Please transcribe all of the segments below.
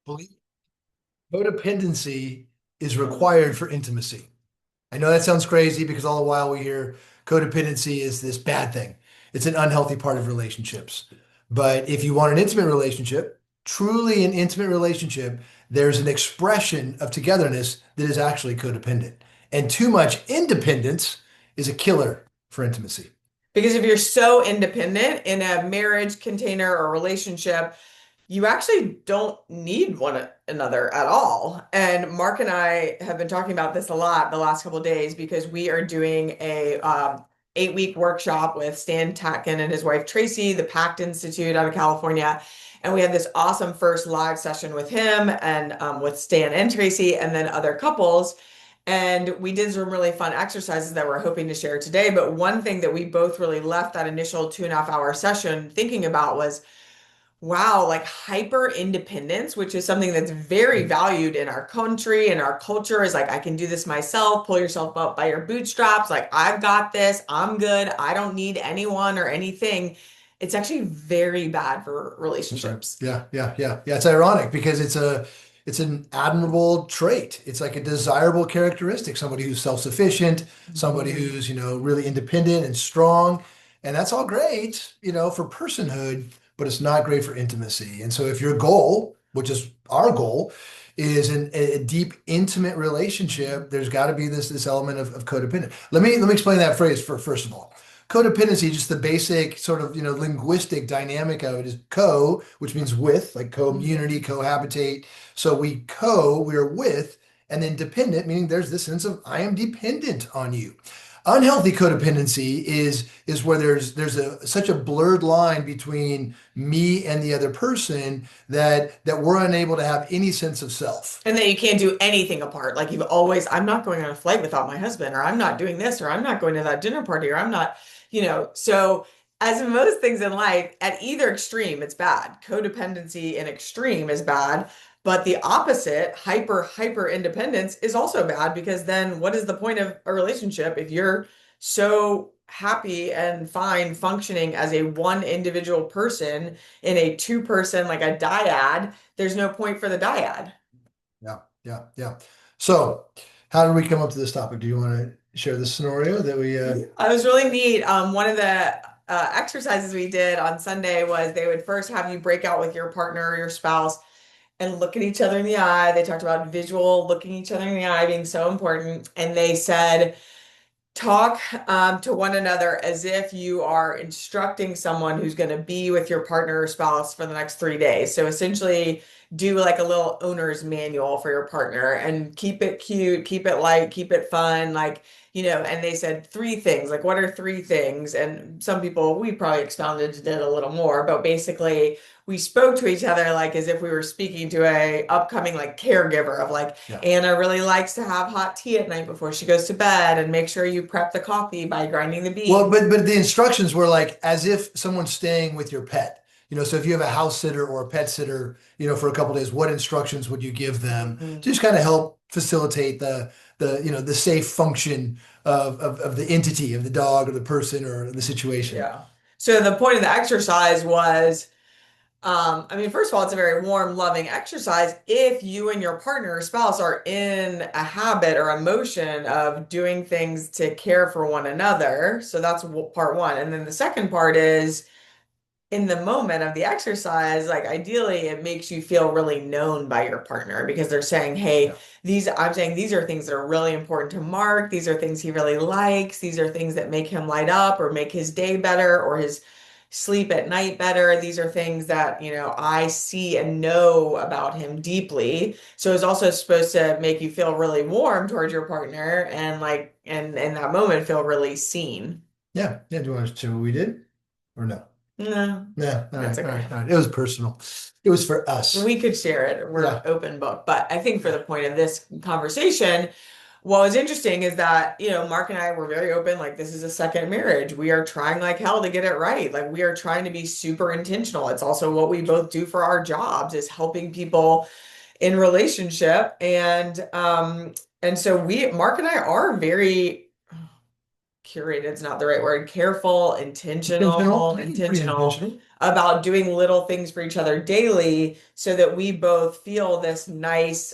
Believe codependency is required for intimacy. I know that sounds crazy because all the while we hear codependency is this bad thing. It's an unhealthy part of relationships. But if you want an intimate relationship, truly an intimate relationship, there's an expression of togetherness that is actually codependent. And too much independence is a killer for intimacy. Because if you're so independent in a marriage container or relationship, you actually don't need one another at all. And Mark and I have been talking about this a lot the last couple of days because we are doing a 8-week workshop with Stan Tatkin and his wife Tracy, the Pact Institute out of California. And we had this awesome first live session with him and with Stan and Tracy, and then other couples. And we did some really fun exercises that we're hoping to share today. But one thing that we both really left that initial 2.5 hour session thinking about was, wow, like hyper independence, which is something that's very valued in our country and our culture, is like, I can do this myself, pull yourself up by your bootstraps. Like, I've got this, I'm good, I don't need anyone or anything. It's actually very bad for That's right. relationships. Yeah. It's ironic because it's an admirable trait. It's like a desirable characteristic. Somebody who's self-sufficient, somebody Mhm. who's, really independent and strong. And that's all great, for personhood, but it's not great for intimacy. And so if your goal, which is our goal, is a deep, intimate relationship, there's got to be this element of codependent. Let me explain that phrase for first of all. Codependency, just the basic sort of, linguistic dynamic of it is co, which means with, like community, Mhm. cohabitate. So we're with, and then dependent, meaning there's this sense of I am dependent on you. Unhealthy codependency is where there's such a blurred line between me and the other person that we're unable to have any sense of self. And then you can't do anything apart. Like you've always, I'm not going on a flight without my husband, or I'm not doing this, or I'm not going to that dinner party, or I'm not, So, as in most things in life, at either extreme, it's bad. Codependency in extreme is bad. But the opposite, hyper independence, is also bad because then what is the point of a relationship if you're so happy and fine functioning as a one individual person in a two person, like a dyad? There's no point for the dyad. Yeah. So, how did we come up to this topic? Do you want to share the scenario that we Yeah, it was really neat. One of the exercises we did on Sunday was they would first have you break out with your partner or your spouse and look at each other in the eye. They talked about visual looking each other in the eye being so important. And they said, talk to one another as if you are instructing someone who's going to be with your partner or spouse for the next 3 days. So essentially, do like a little owner's manual for your partner and keep it cute, keep it light, keep it fun. Like, and they said three things. Like, what are three things? And some people, we probably expounded it a little more, but basically, we spoke to each other like as if we were speaking to a upcoming like caregiver of like, yeah. Anna really likes to have hot tea at night before she goes to bed, and make sure you prep the coffee by grinding the Well, beans. but the instructions were like as if someone's staying with your pet. So if you have a house sitter or a pet sitter, for a couple days, what instructions would you give them Mhm. to just kind of help facilitate the safe function of the entity of the dog or the person or the situation? Yeah. So the point of the exercise was, I mean, first of all, it's a very warm, loving exercise if you and your partner or spouse are in a habit or a motion of doing things to care for one another. So that's part one. And then the second part is in the moment of the exercise, like ideally it makes you feel really known by your partner because they're saying, hey, Yeah. I'm saying these are things that are really important to Mark. These are things he really likes. These are things that make him light up or make his day better or his sleep at night better. These are things that, I see and know about him deeply. So it's also supposed to make you feel really warm towards your partner and like, and in that moment feel really seen. Yeah. Do you want to share what we did or no? No, Yeah. All that's right. All okay. right. All right. It was personal. It was for us. We could share it. We're Yeah. open book. But I think for Yeah. the point of this conversation, what was interesting is that, Mark and I were very open, like this is a second marriage. We are trying like hell to get it right. Like we are trying to be super intentional. It's also what we both do for our jobs is helping people in relationship. And so Mark and I are very curated is not the right word, careful, Intentional. I intentional, think it's pretty intentional intentional. about doing little things for each other daily so that we both feel this nice,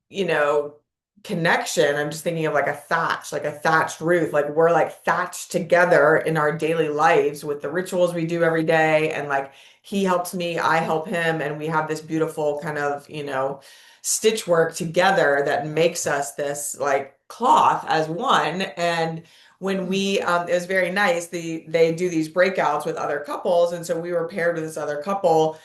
you know, connection. I'm just thinking of like a thatched roof. Like we're like thatched together in our daily lives with the rituals we do every day. And like he helps me, I help him, and we have this beautiful kind of, stitch work together that makes us this like cloth as one. And when we it was very nice, they do these breakouts with other couples, and so we were paired with this other couple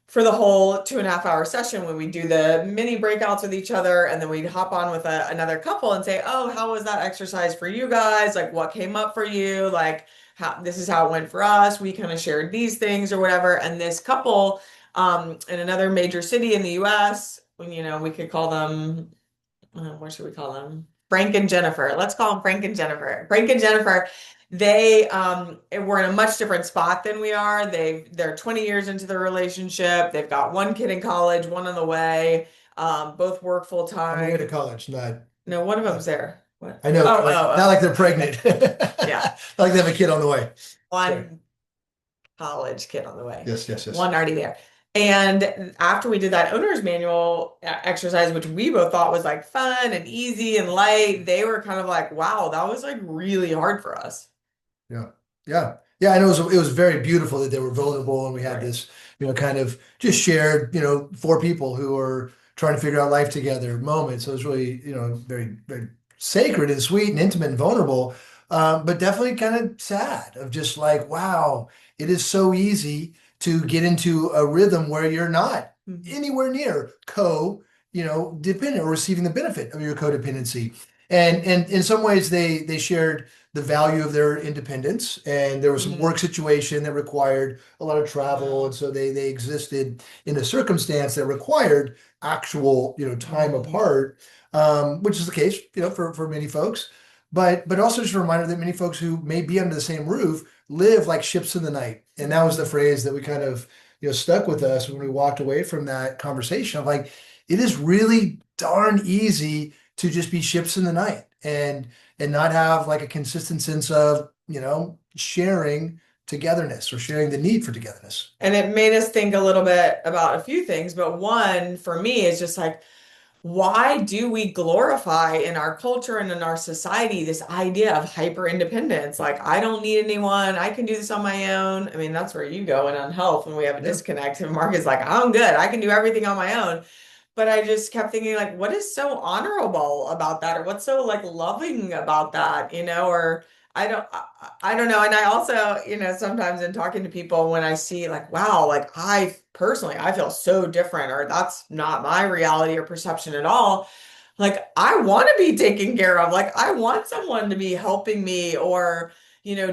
for the whole 2.5 hour session when we do the mini breakouts with each other, and then we'd hop on with another couple and say, oh, how was that exercise for you guys? Like what came up for you? Like how this is how it went for us. We kind of shared these things or whatever. And this couple in another major city in the US, we could call them, what should we call them? Frank and Jennifer. Let's call them Frank and Jennifer. Frank and Jennifer, they were in a much different spot than we are. They're 20 years into their relationship. They've got one kid in college, one on the way. Both work full On the way to time. college, not. No, one of uh, them's there. What? I know, Oh, like oh, not like oh. they're pregnant. Yeah. Not like they have a kid on the way. Sorry. One college kid on the way, Yes, yes, yes. one already there. And after we did that owner's manual exercise, which we both thought was like fun and easy and light, they were kind of like, wow, that was like really hard for us. Yeah, yeah, yeah. And it was very beautiful that they were vulnerable, and we had Right. this, kind of just shared, four people who were trying to figure out life together moment. So it was really, very, very sacred and sweet and intimate and vulnerable, but definitely kind of sad of just like, wow, it is so easy to get into a rhythm where you're not Mhm. anywhere near dependent or receiving the benefit of your codependency. And in some ways they shared the value of their independence, and there was some Mhm. work situation that required a lot of travel, and Wow. so they existed in a circumstance that required actual time Mhm. apart, which is the case for many folks, but also just a reminder that many folks who may be under the same roof live like ships in the night. And that was the Mhm. phrase that we kind of stuck with us when we walked away from that conversation of like, it is really darn easy to just be ships in the night and not have like a consistent sense of sharing togetherness or sharing the need for togetherness. And it made us think a little bit about a few things, but one for me is just like, why do we glorify in our culture and in our society this idea of hyper independence? Like, I don't need anyone. I can do this on my own. I mean, that's where you go in on health when we have a Yeah. disconnect. And Mark is like, I'm good. I can do everything on my own. But I just kept thinking, like, what is so honorable about that? Or what's so like loving about that, Or I don't know. And I also, sometimes in talking to people when I see like, wow, like I personally, I feel so different, or that's not my reality or perception at all. Like I want to be taken care of. Like I want someone to be helping me or,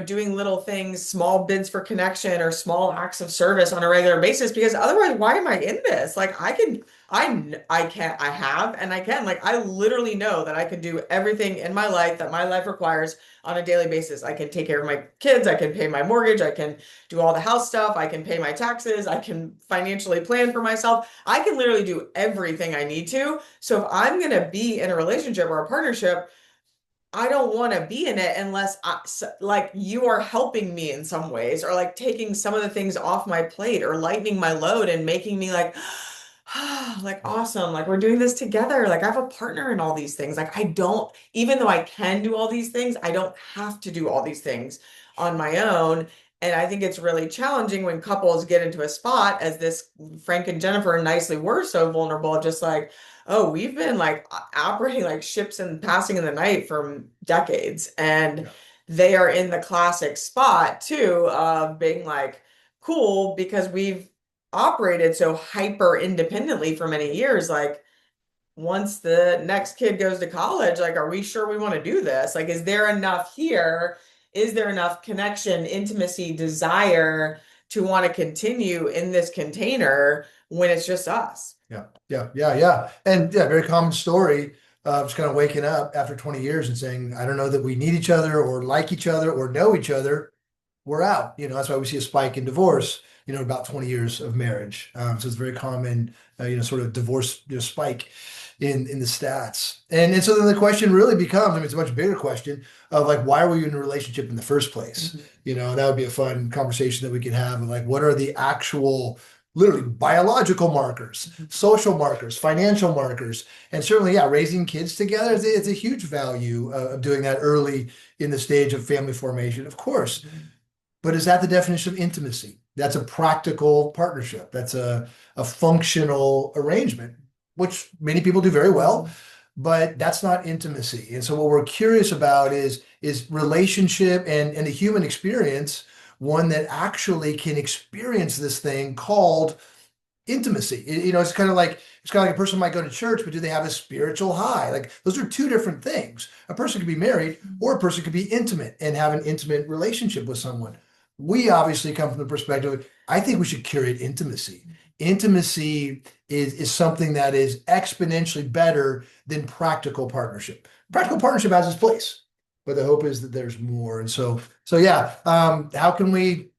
doing little things, small bids for connection or small acts of service on a regular basis, because otherwise, why am I in this? Like I can, I have, and I can, like, I literally know that I can do everything in my life that my life requires on a daily basis. I can take care of my kids, I can pay my mortgage, I can do all the house stuff, I can pay my taxes, I can financially plan for myself. I can literally do everything I need to. So if I'm going to be in a relationship or a partnership, I don't want to be in it unless like you are helping me in some ways or like taking some of the things off my plate or lightening my load and making me like like awesome, like we're doing this together, like I have a partner in all these things. Like I don't, even though I can do all these things, I don't have to do all these things on my own. And I think it's really challenging when couples get into a spot, as this Frank and Jennifer nicely were so vulnerable, just like, oh, we've been like operating like ships and passing in the night for decades. And Yeah. they are in the classic spot too of being like, cool, because we've operated so hyper independently for many years. Like, once the next kid goes to college, like, are we sure we want to do this? Like, is there enough here? Is there enough connection, intimacy, desire to want to continue in this container when it's just us? Yeah, yeah, yeah, yeah. And yeah, very common story of just kind of waking up after 20 years and saying, I don't know that we need each other or like each other or know each other. We're out. That's why we see a spike in divorce, about 20 years of marriage. So it's very common, sort of divorce, spike. in the stats. And so then the question really becomes, I mean, it's a much bigger question of like, why were you in a relationship in the first place? That would be a fun conversation that we could have. And like, what are the actual, literally biological markers, social markers, financial markers, and certainly, yeah, raising kids together is a huge value of doing that early in the stage of family formation, of course. But is that the definition of intimacy? That's a practical partnership. That's a functional arrangement, which many people do very well, but that's not intimacy. And so what we're curious about is relationship and the human experience, one that actually can experience this thing called intimacy. It's kind of like a person might go to church, but do they have a spiritual high? Like those are two different things. A person could be married, or a person could be intimate and have an intimate relationship with someone. We obviously come from the perspective, I think we should curate intimacy. Intimacy is something that is exponentially better than practical partnership. Practical partnership has its place, but the hope is that there's more. And so yeah, how can we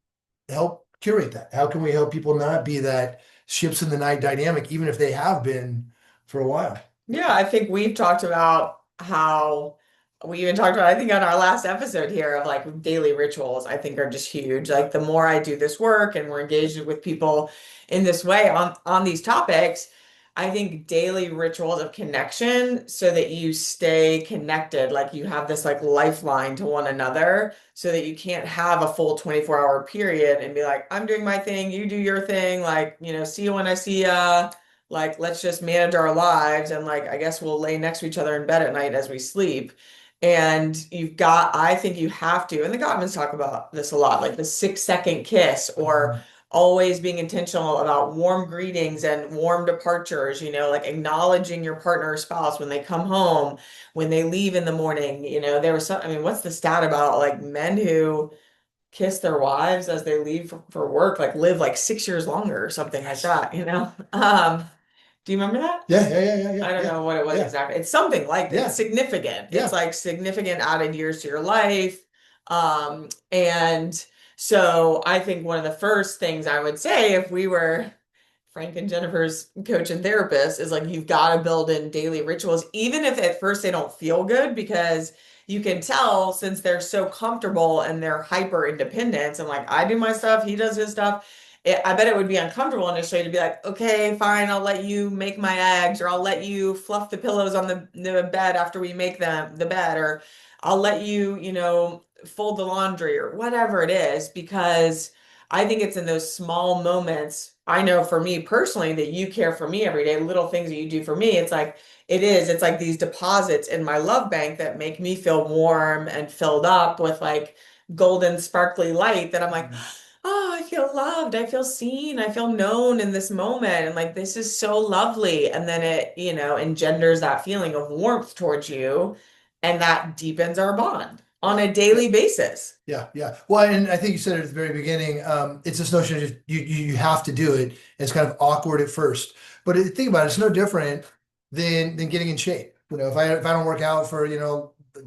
help curate that? How can we help people not be that ships in the night dynamic, even if they have been for a while? Yeah, I think we've talked about how we even talked about, I think on our last episode here of like daily rituals, I think are just huge. Like the more I do this work and we're engaged with people in this way on these topics, I think daily rituals of connection so that you stay connected, like you have this like lifeline to one another so that you can't have a full 24-hour period and be like, I'm doing my thing, you do your thing, like, see you when I see ya. Like, let's just manage our lives and like, I guess we'll lay next to each other in bed at night as we sleep. And I think you have to, and the Gottmans talk about this a lot, like the 6-second kiss or always being intentional about warm greetings and warm departures, like acknowledging your partner or spouse when they come home, when they leave in the morning. There was I mean, what's the stat about like men who kiss their wives as they leave for work, like live like 6 years longer or something like that. Do you remember that? Yeah. I don't know what it was Yeah. exactly. It's something like that. Yeah. It's significant. Yeah. It's like significant added years to your life. And so I think one of the first things I would say if we were Frank and Jennifer's coach and therapist is like you've got to build in daily rituals, even if at first they don't feel good, because you can tell since they're so comfortable and they're hyper independent and like I do my stuff, he does his stuff. I bet it would be uncomfortable initially to be like, okay, fine, I'll let you make my eggs, or I'll let you fluff the pillows on the bed after we make the bed, or I'll let you, fold the laundry or whatever it is, because I think it's in those small moments. I know for me personally that you care for me every day, little things that you do for me. It's like these deposits in my love bank that make me feel warm and filled up with like golden sparkly light that I'm like, oh, I feel loved. I feel seen. I feel known in this moment. And like, this is so lovely. And then it, engenders that feeling of warmth towards you. And that deepens our bond on a daily basis. Yeah. Well, and I think you said it at the very beginning. It's this notion of just, you have to do it. It's kind of awkward at first, but think about it. It's no different than getting in shape. If I don't work out for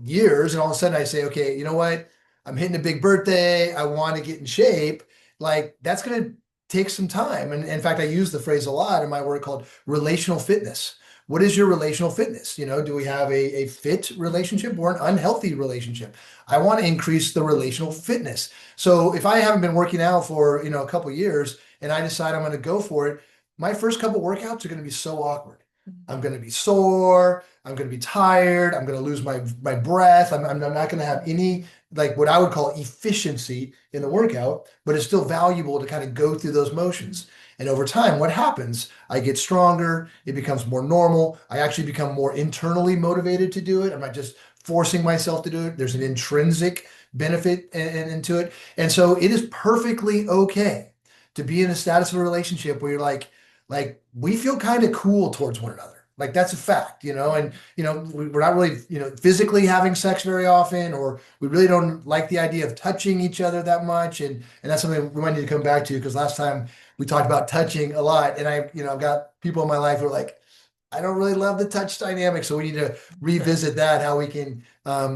years, and all of a sudden I say, okay, you know what? I'm hitting a big birthday. I want to get in shape. Like that's going to take some time. And in fact, I use the phrase a lot in my work called relational fitness. What is your relational fitness? Do we have a fit relationship or an unhealthy relationship? I want to increase the relational fitness. So if I haven't been working out for, a couple of years and I decide I'm going to go for it, my first couple workouts are going to be so awkward. I'm going to be sore. I'm going to be tired. I'm going to lose my breath. I'm not going to have any, like what I would call efficiency in the workout, but it's still valuable to kind of go through those motions. And over time, what happens? I get stronger. It becomes more normal. I actually become more internally motivated to do it. I'm not just forcing myself to do it. There's an intrinsic benefit into it. And so it is perfectly okay to be in a status of a relationship where you're like we feel kind of cool towards one another. Like that's a fact, and we're not really, physically having sex very often, or we really don't like the idea of touching each other that much. And that's something we might need to come back to, because last time we talked about touching a lot, and I've got people in my life who are like, I don't really love the touch dynamic. So we need to revisit that, how we can,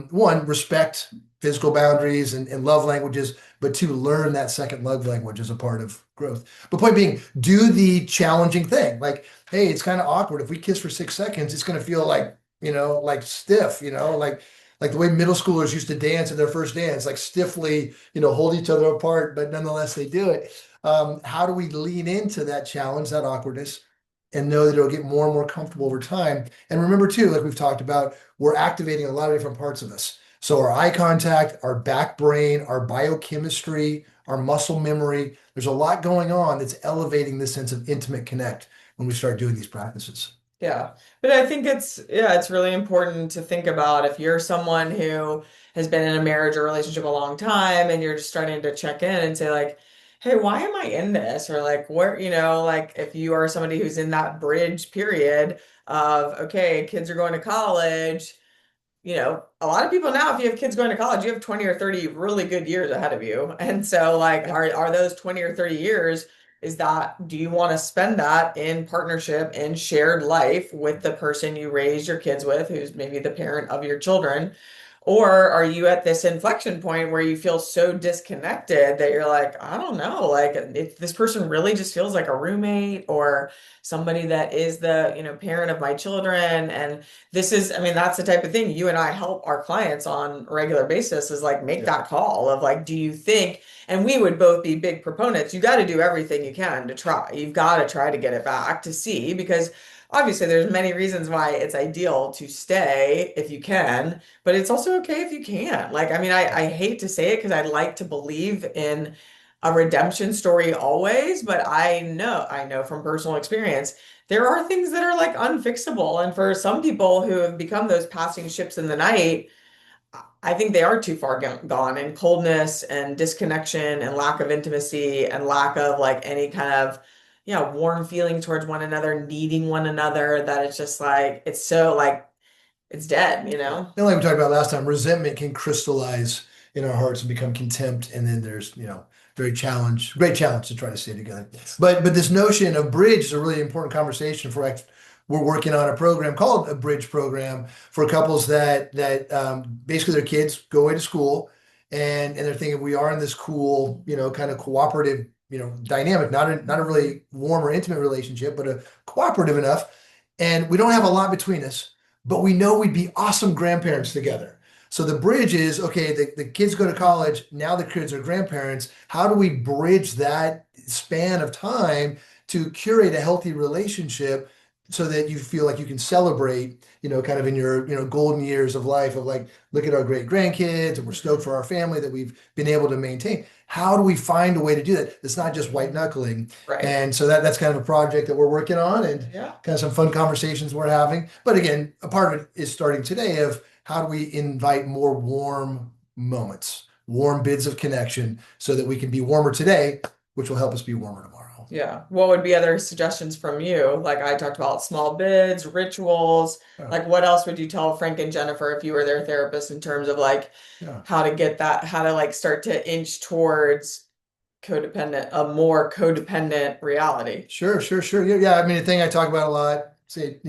one, respect physical boundaries and love languages, but two, learn that second love language as a part of growth. But point being, do the challenging thing. Like, hey, it's kind of awkward. If we kiss for 6 seconds, it's going to feel like, like stiff, like the way middle schoolers used to dance at their first dance, like stiffly, hold each other apart, but nonetheless they do it. How do we lean into that challenge, that awkwardness, and know that it'll get more and more comfortable over time? And remember too, like we've talked about, we're activating a lot of different parts of us. So our eye contact, our back brain, our biochemistry, our muscle memory, there's a lot going on that's elevating this sense of intimate connect when we start doing these practices. Yeah. But I think it's really important to think about if you're someone who has been in a marriage or relationship a long time and you're just starting to check in and say like, hey, why am I in this? Or like where, like if you are somebody who's in that bridge period of, okay, kids are going to college, a lot of people now, if you have kids going to college, you have 20 or 30 really good years ahead of you. And so like Yeah. are those 20 or 30 years, do you want to spend that in partnership in shared life with the person you raised your kids with, who's maybe the parent of your children? Or are you at this inflection point where you feel so disconnected that you're like, I don't know, like if this person really just feels like a roommate or somebody that is the, parent of my children. And I mean, that's the type of thing you and I help our clients on a regular basis is like make Yeah. that call of like, do you think, and we would both be big proponents, you got to do everything you can to try. You've got to try to get it back to see because obviously there's many reasons why it's ideal to stay if you can, but it's also okay if you can't. Like, I mean, I hate to say it because I like to believe in a redemption story always, but I know from personal experience, there are things that are like unfixable. And for some people who have become those passing ships in the night, I think they are too far gone in coldness and disconnection and lack of intimacy and lack of like any kind of, warm feeling towards one another, needing one another, that it's just like, it's so like, it's dead, you Yeah. know? And like we talked about last time, resentment can crystallize in our hearts and become contempt. And then there's, great challenge to try to stay together. Yes. But this notion of bridge is a really important conversation for we're working on a program called a bridge program for couples that basically their kids go away to school and they're thinking we are in this cool, kind of cooperative, dynamic, not a really warm or intimate relationship, but a cooperative enough. And we don't have a lot between us, but we know we'd be awesome grandparents together. So the bridge is okay, the kids go to college, now the kids are grandparents. How do we bridge that span of time to curate a healthy relationship so that you feel like you can celebrate, kind of in your, golden years of life of like, look at our great grandkids and we're stoked for our family that we've been able to maintain. How do we find a way to do that? It's not just white knuckling. Right. And so that's kind of a project that we're working on and Yeah. kind of some fun conversations we're having. But again, a part of it is starting today of how do we invite more warm moments, warm bids of connection so that we can be warmer today, which will help us be warmer tomorrow. Yeah. What would be other suggestions from you? Like I talked about small bids, rituals. Yeah. Like what else would you tell Frank and Jennifer if you were their therapist in terms of like Yeah. how to get that, how to like start to inch towards a more codependent reality? Sure, sure, sure. Yeah, yeah. I mean, the thing I talk about a lot, say,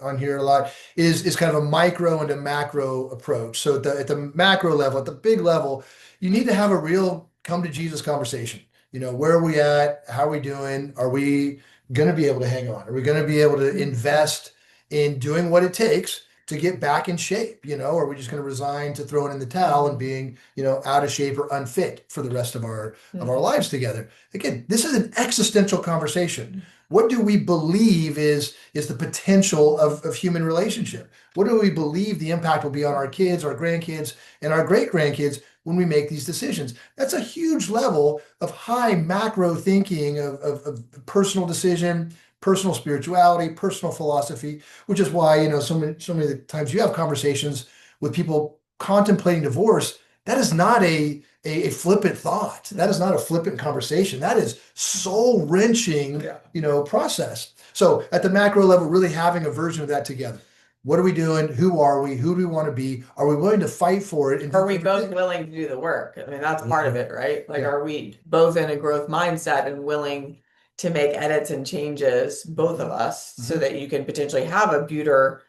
on here a lot, is kind of a micro and a macro approach. So at the macro level, at the big level, you need to have a real come to Jesus conversation. Where are we at? How are we doing? Are we going to be able to hang on? Are we going to be able to invest in doing what it takes to get back in shape? Or are we just going to resign to throwing in the towel and being, out of shape or unfit for the rest of our Mhm. lives together? Again, this is an existential conversation. What do we believe is the potential of human relationship? What do we believe the impact will be on our kids, our grandkids, and our great grandkids when we make these decisions? That's a huge level of high macro thinking of personal decision, personal spirituality, personal philosophy, which is why, so many of the times you have conversations with people contemplating divorce. That is not a flippant thought. That is not a flippant conversation. That is soul wrenching, Yeah. process. So at the macro level, really having a version of that together. What are we doing? Who are we? Who do we want to be? Are we willing to fight for it? And Are we both willing to do the work? I mean, that's part of it, right? Like, Yeah. are we both in a growth mindset and willing to make edits and changes, both of us, so Mhm. that you can potentially have a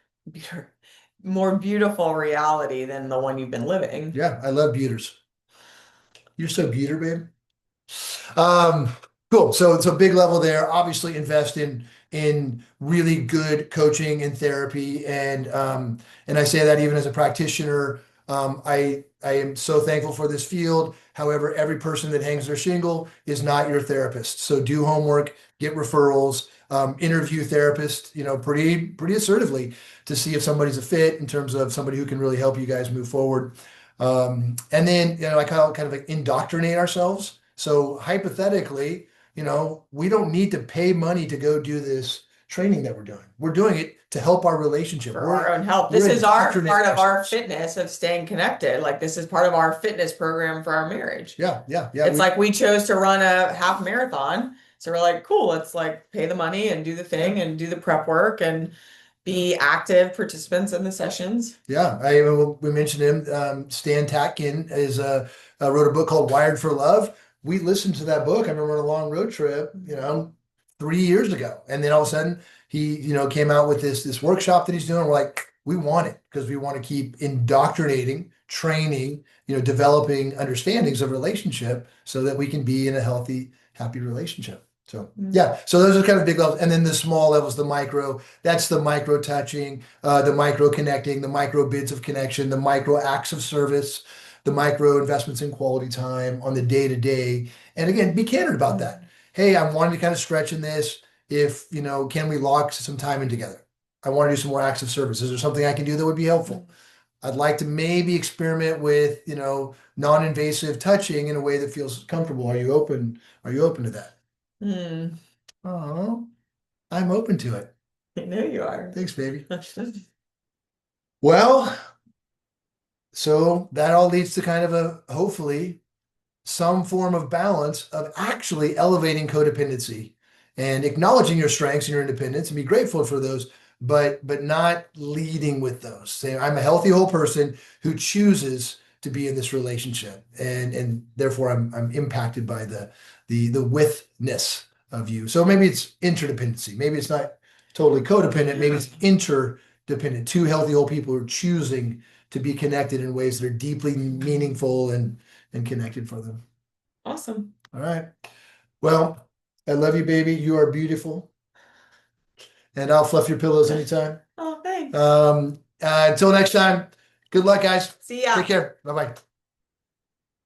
more beautiful reality than the one you've been living? Yeah, I love beauters. You're so beauter, babe. Um, Cool. So big level there. Obviously, invest in really good coaching and therapy, and I say that even as a practitioner. I am so thankful for this field. However, every person that hangs their shingle is not your therapist. So do homework, get referrals, interview therapists. Pretty assertively to see if somebody's a fit in terms of somebody who can really help you guys move forward. And then I kind of like indoctrinate ourselves. So hypothetically we don't need to pay money to go do this training that we're doing. We're doing it to help our relationship. For our own health. We're This is our indoctrinating part of our ourselves. fitness of staying connected. Like this is part of our fitness program for our marriage. Yeah. It's like we chose to run a half marathon. So we're like, cool, let's like pay the money and do the thing and do the prep work and be active participants in the sessions. Yeah, we mentioned him. Stan Tatkin wrote a book called Wired for Love. We listened to that book. I remember on a long road trip, 3 years ago, and then all of a sudden he, came out with this workshop that he's doing. We're like, we want it because we want to keep indoctrinating, training, developing understandings of relationship so that we can be in a healthy, happy relationship. So yeah, so those are kind of big levels, and then the small levels, the micro. That's the micro touching, the micro connecting, the micro bids of connection, the micro acts of service, the micro investments in quality time on the day to day. And again, be candid about that. Hey, I'm wanting to kind of stretch in this. If can we lock some time in together? I want to do some more acts of service. Is there something I can do that would be helpful? I'd like to maybe experiment with non-invasive touching in a way that feels comfortable. Are you open? Are you open to that? Oh, I'm open to it. I know you are. Thanks, baby. Well, so that all leads to kind of hopefully some form of balance of actually elevating codependency and acknowledging your strengths and your independence and be grateful for those, but not leading with those. Saying I'm a healthy whole person who chooses to be in this relationship, and therefore I'm impacted by the withness of you. So maybe it's interdependency. Maybe it's not totally codependent. Maybe it's interdependent. Two healthy whole people are choosing to be connected in ways that are deeply meaningful and connected for them. Awesome. All right. Well, I love you, baby. You are beautiful. And I'll fluff your pillows anytime. Oh, thanks. Until next time, good luck, guys. See ya. Take care. Bye-bye.